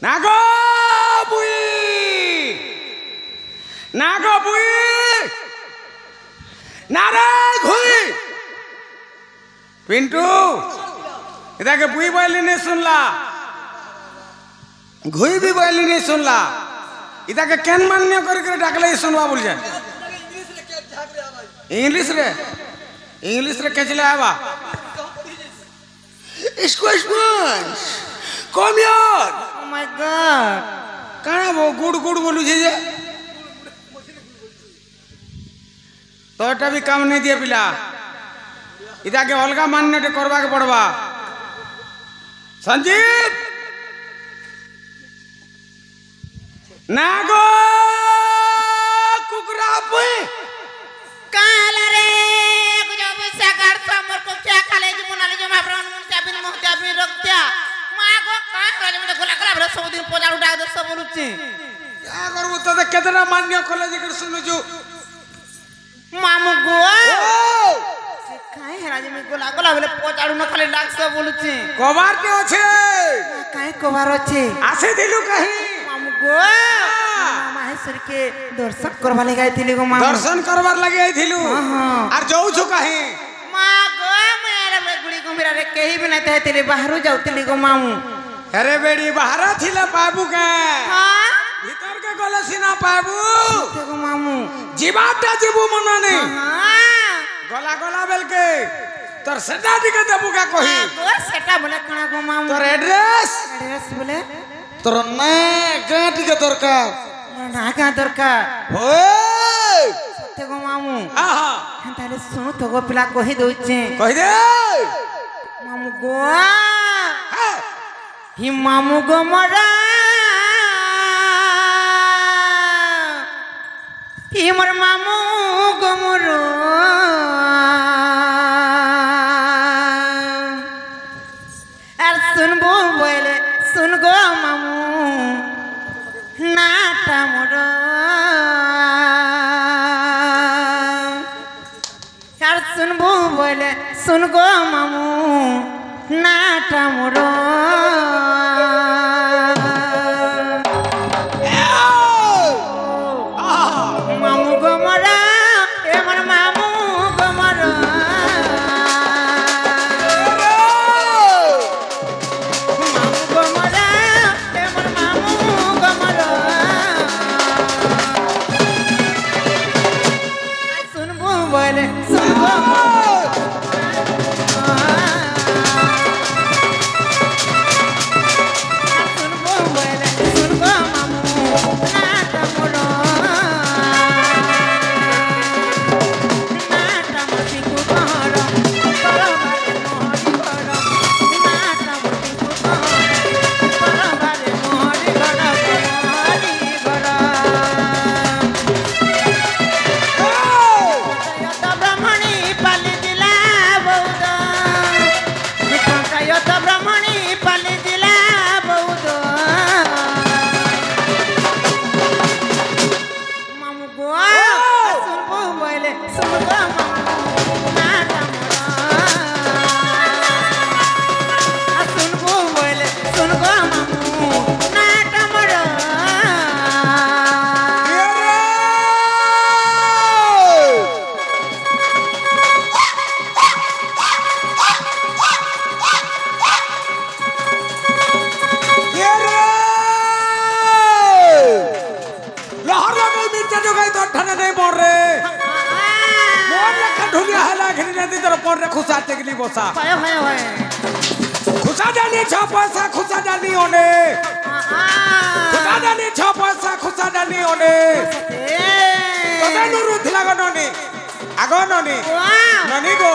নাগো বুই নাগো বুই নারে ঘুই পিন্টু এটাকে বুই বইলি नहीं सुनला घुई भी बोली नहीं सुनला इता के केन मान्य करके डाकले सुनवा बोल जाए इंग्लिश रे केचले आवा स्क्वैश कम यार Oh my God. काना वो गुड़ गुड़ बोलू जे तोटा भी काम नहीं दिए पिला इता के अलगा मान्य टे करवा के पड़वा संजीत नागो कुकरा पुई काला रे कुछ पैसा कर समर को क्या खाले जो मुनाले जो माब्रान मुंडा बिन मोहत्या बिन रक्त्या मागो का खाले मुंडा गोला गोला बरे सब दिन पोजा उठा दे सब बोलुची क्या करबो तो केतना मान्य कॉलेज के सुनु जो मामू गो काहे हेराज में गोला गोला बरे पोजा उठ न खाले डाक सब बोलुची कबार के আছে काहे कबार আছে आसे दिलु कहीं मामू गो माहेश्वर के दर्शन करवा ले गई थी गो मामू दर्शन करवार लगे आइथिलु आर जाऊ छु कहीं मां गो मेरा में गुड़ी घुमिरा रे केही भी नहीं थे बाहर जाउतली गो मामू अरे बेड़ी बाहर थिले बाबू के हां भीतर के गले सिना बाबू गो मामू जीवाटा जीवू मना नहीं हां गला गला बेल के तोर सेटा दिके देबू का कही गो सेटा बोले कणा गो मामू तोर एड्रेस बोले तोर ना गांठ के दरकार ना का दरकार ओए सत्य गो मामू आहा ताले सुनो तो गो पिला कहि दोचे कहि दे मामू गो ही मामू गो मरा ही मोर मामू गो मरो আর শুনবো বলে শুন গো মামু নাটা মোর আর শুনবো বলে শুন গো মামু নাটা মোর মামু গো মরা এমন মামু গো মরা खुशा टेकली बोसा हाय खुशा जानी 6 पैसा खुशा जानी ओने खुशा जानी 6 पैसा खुशा जानी ओने तने नुरु थिला गो ननी आगो ननी ननी गो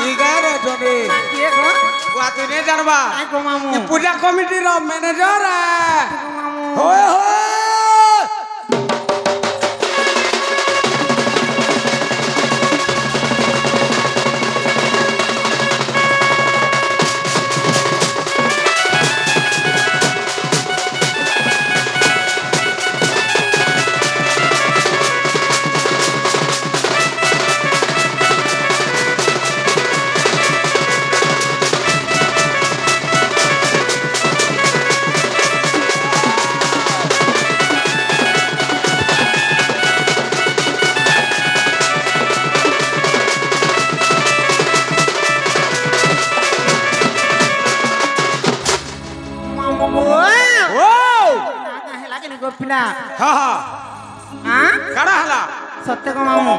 ई गारे जोनी के गो बुआ तने जानबा गो मामू पूजा कमिटी रो मैनेजर है होय होय गोपिला हाँ हाँ हाँ कड़ा हला सत्य को मामू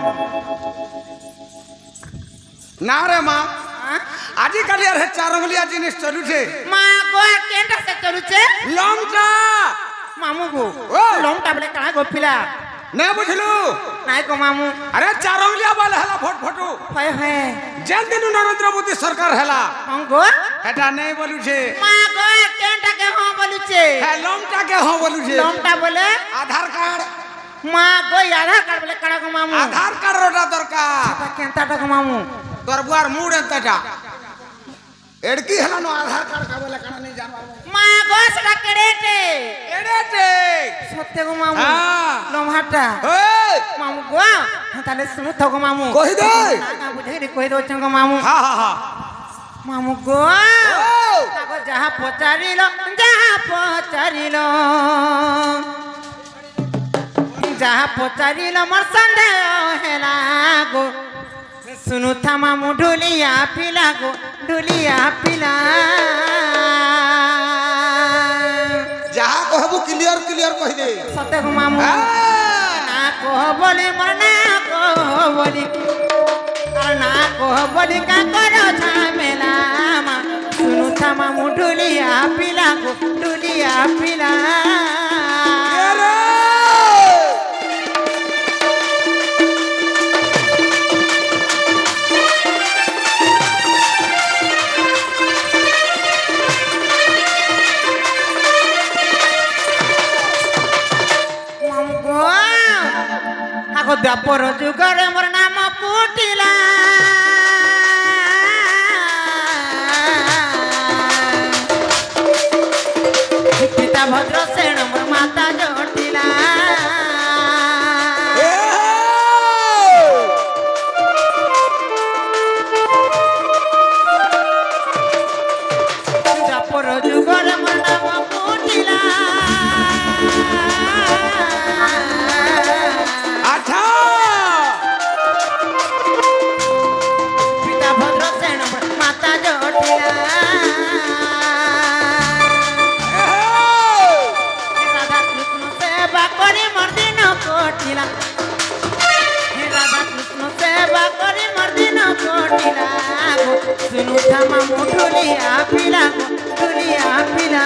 ना रे माँ हाँ आजी काली यार चारंगलिया जिनिस चलू छे माँ गोवा केंद्र से चलू छे लंका मामू को ओ लंका बोले कहाँ गोपिला नहीं बुझलू नहीं को मामू अरे चारंगलिया वाला हला फोट फोटो हाय हाय जेल दिन नरेंद्र मोदी सरकार हला अंगो एटा नहीं बोलू छे माँ गोवा केंद्र के हाँ बोलू छे है लंका के हाँ बोलू छे लंका बोले आधार कार्ड माँ गोई आधार कार्ड बोले कड़ा को मामू आधार कार्ड रोटा दरकार केंद्र टा को मामू तोर बुआर मूड एंतटा एड़की हला नो आधार कार्ड का बोले कना नहीं जानवा माँ गोस रकड़ेटे एड़ेटे सत्य को मामू हाँ लम्हाटा ओए मामू गोवा ताले सुनु थको मामू कहि दे ना बुझे रे कहि दो चंगो मामू हाँ हाँ हाँ मामू गोवा ओ ताको जहाँ पचारिलो मोर संदेह हेला गो सुनु था मामू ढोलिया पिला गो ढोलिया पिला जहाँ कहबू क्लियर क्लियर कहि दे सत्य को मामू हाँ ना कह बोली मोर ना कह बोली और ना कह बोली का करो झमेला मा सुनु था मामू ढोलिया पिला गो ढोलिया पिला अरे द्वापर जुगरे मोर नाम पुटिला पिता भद्र सेन मोर माता जटिला द्वापर जुगरे मोर नाम पुटिला सुनु था मामू ढोलिया पिला ढोलिया पिला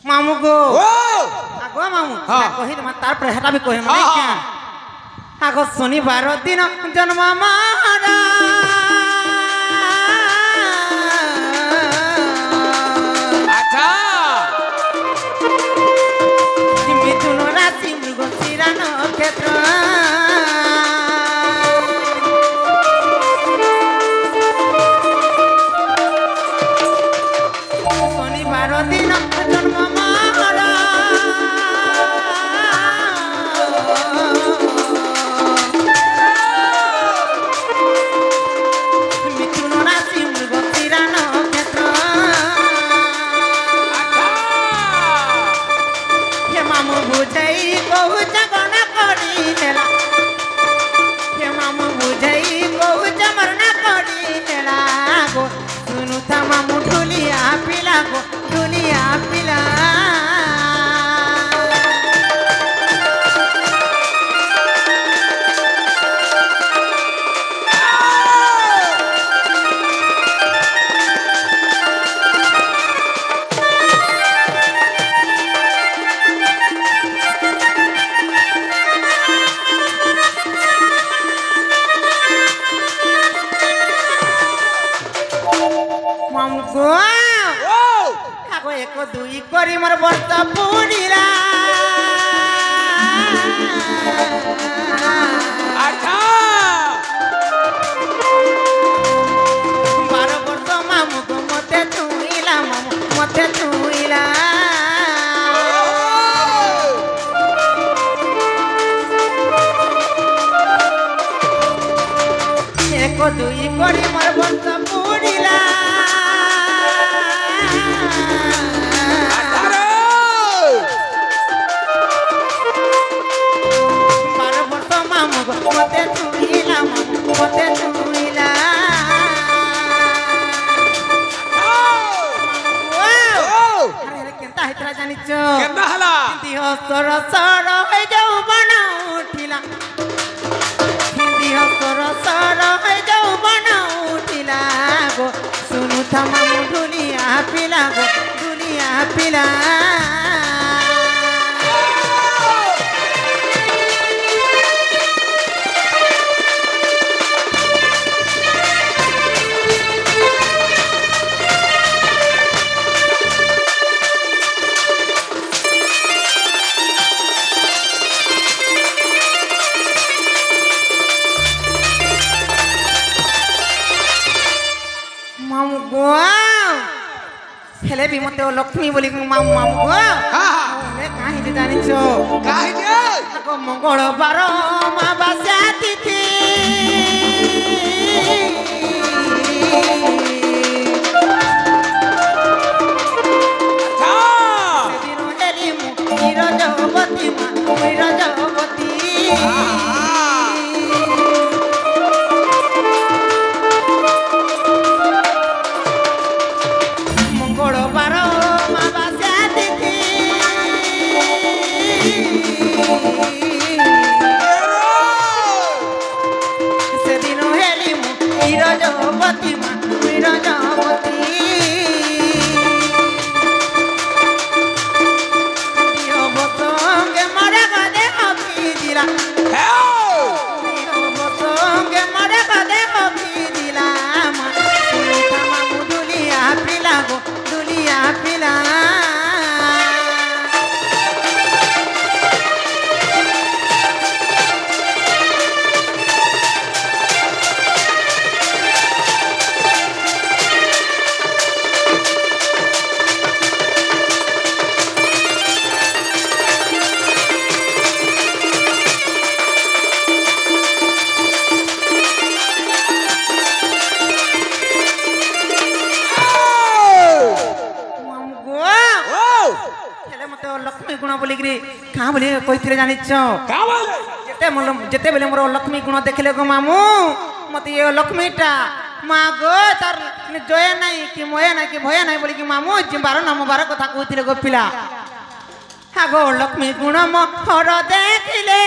मामू गो आगो मामू कहि द तार पर हेटा भी कहि माने क्या आगो शनिवार दिन जन्म मारा अच्छा मिथुन राशि मृगशिरा नक्षत्र शनिवार दिन जन्म मारा मिथुन राशि मृगशिरा नक्षत्र हे मामू बुझाई बहु जगन करी हेला हे मामू बुझाई बहु जमरना करी हेला गो सुनु था मामू ढोलिया पिला गो ढोलिया पिला मामू गो आगो एक दुई करी मोर वर्ष पूरिला अच्छा 12 वर्ष मामू को मते छुईला মতে ছুইলা এক দুই করে মোর বন্ধ পুরিলা মতে ছুইলা মতে ছুইলা কেনতা হেতরা জানিছ কেনতা হলা দিহ সর সর হয়ে যাও বনা উঠিলা দিহ সর সর হয়ে যাও বনা উঠিলা গো শুনু থামা ঢুলিয়া পিলা গো ঢুলিয়া পিলা हेले भी मते लक्ष्मी बोली मामू मामू गो हेले काहे जानिछो काहे जे को मंगलवार अमावास्या तिथि सेदिन हेली मुईर जगवती मुईर जगवती लक्ष्मी गुण बोलिक कहाँ बोली कही जानिछ जिते बेले मोर लक्ष्मी गुण देखले गो मामू मत ये लक्ष्मीटा माँ गो तार जय नाई कि मोय ना कि भय नाई बोली कि मामू बार नाम बार कथा कहते गो पिला हाँ गो लक्ष्मी गुण मोर देखिले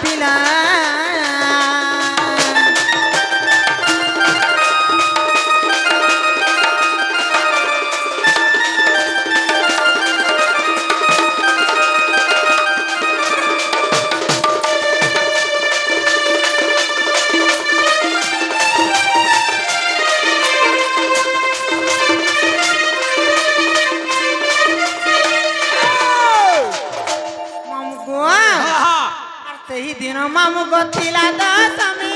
पिला दिन मामू गथिला दशमी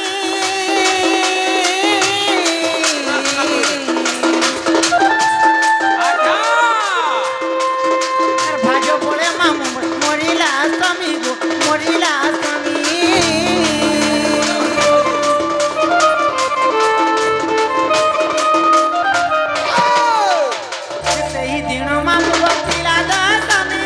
भाजो बोले मामू मरिला स्वामी गो मरिला स्वामी सही दिन मामू गथिला दशमी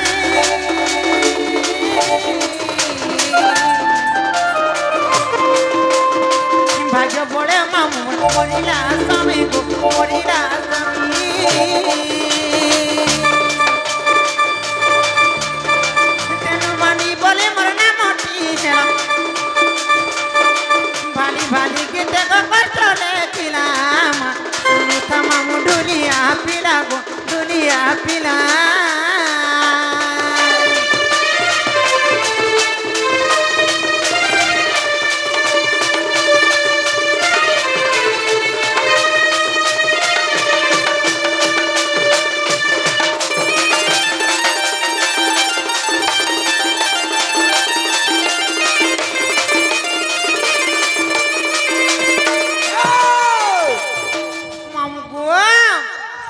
भाली के देखो कष्ट लेखिलाम सुनी तमाम दुनिया पिला गो दुनिया पिला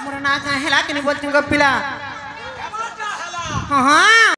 मोर ना का हेला के बोलती गो पिला हां